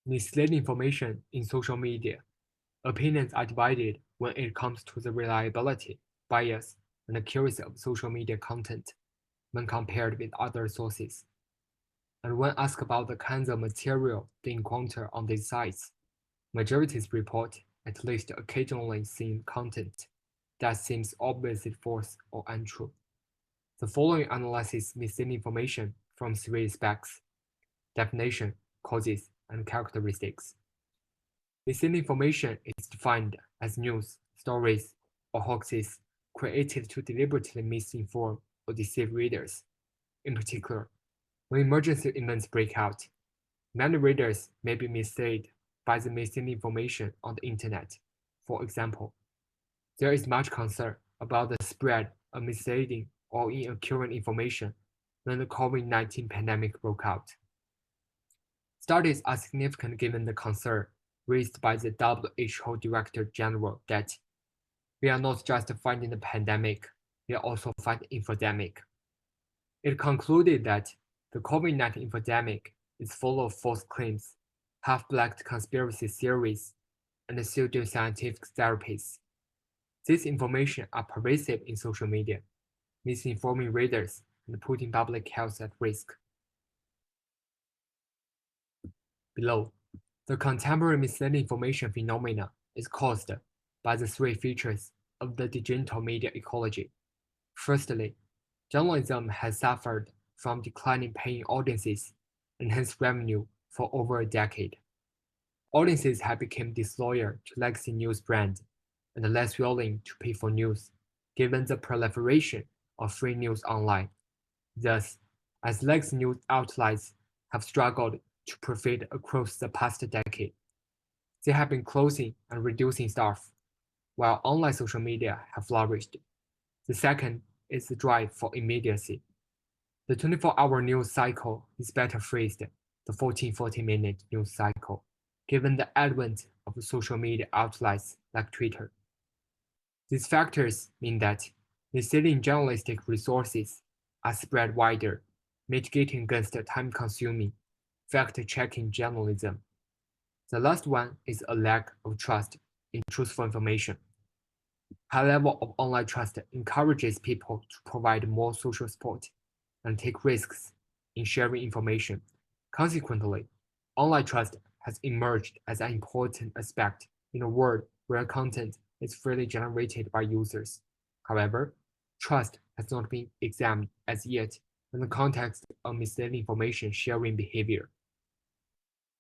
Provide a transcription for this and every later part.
Misleading information in social media. Opinions are divided when it comes to the reliability, bias, and accuracy of social media content when compared with other sources. And when asked about the kinds of material they encounter on these sites, majorities report at least occasionally seeing content that seems obviously false or untrue. The following analyzes misleading information from three aspects: definition, causes, and characteristics. Misleading information is defined as news, stories, or hoaxes created to deliberately misinform or deceive readers. In particular, when emergency events break out, many readers may be misled by the misleading information on the internet. For example, there is much concern about the spread of misleading or inaccurate information when the COVID-19 pandemic broke out. Studies are significant given the concern raised by the WHO Director General that we are not just fighting the pandemic, we are also fighting infodemic. It concluded that the COVID-19 infodemic is full of false claims, half-baked conspiracy theories, and pseudoscientific therapies. This information are pervasive in social media, misinforming readers and putting public health at risk. Below, the contemporary misleading information phenomena is caused by the three features of the digital media ecology. Firstly, journalism has suffered from declining paying audiences and hence revenue for over a decade. Audiences have become disloyal to legacy news brands and less willing to pay for news, given the proliferation of free news online. Thus, as legacy news outlets have struggled to profit across the past decade, they have been closing and reducing staff, while online social media have flourished. The second is the drive for immediacy. The 24-hour news cycle is better phrased, the 40-minute news cycle, given the advent of social media outlets like Twitter. These factors mean that misleading journalistic resources are spread wider, mitigating against time-consuming, fact-checking journalism. The last one is a lack of trust in truthful information. High level of online trust encourages people to provide more social support and take risks in sharing information. Consequently, online trust has emerged as an important aspect in a world where content is freely generated by users. However, trust has not been examined as yet in the context of misleading information sharing behavior.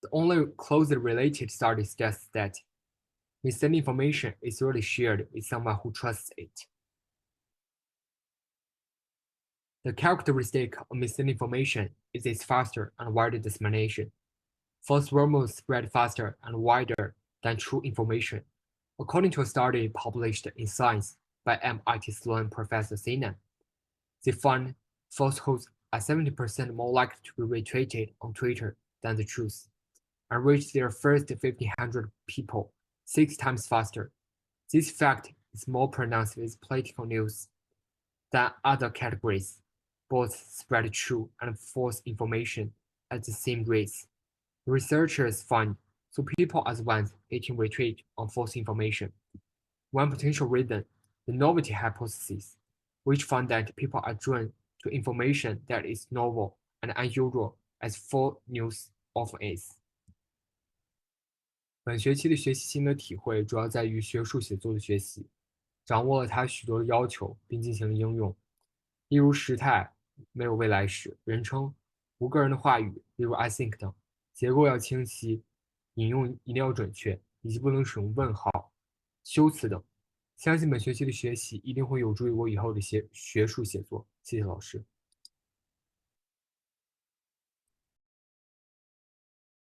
The only closely related study suggests that misleading information is rarely shared with someone who trusts it. The characteristic of misleading information is its faster and wider dissemination. False rumors spread faster and wider than true information. According to a study published in Science by MIT Sloan Professor Sinan, they found falsehoods are 70% more likely to be retweeted on Twitter than the truth, and reach their first 1,500 people 6 times faster. This fact is more pronounced with political news than other categories. Both spread true and false information at the same rates. Researchers find so people are the ones hitting retweet on false information. One potential reason, the novelty hypothesis, which found that people are drawn to information that is novel and unusual as false news often is. 本学期的学习心得体会主要在于学术写作的学习，掌握了它许多的要求，并进行了应用。例如时态没有未来时，人称、无个人的话语，例如 I think 等，结构要清晰，引用一定要准确，以及不能使用问号、修辞等。相信本学期的学习一定会有助于我以后的学术写作。谢谢老师。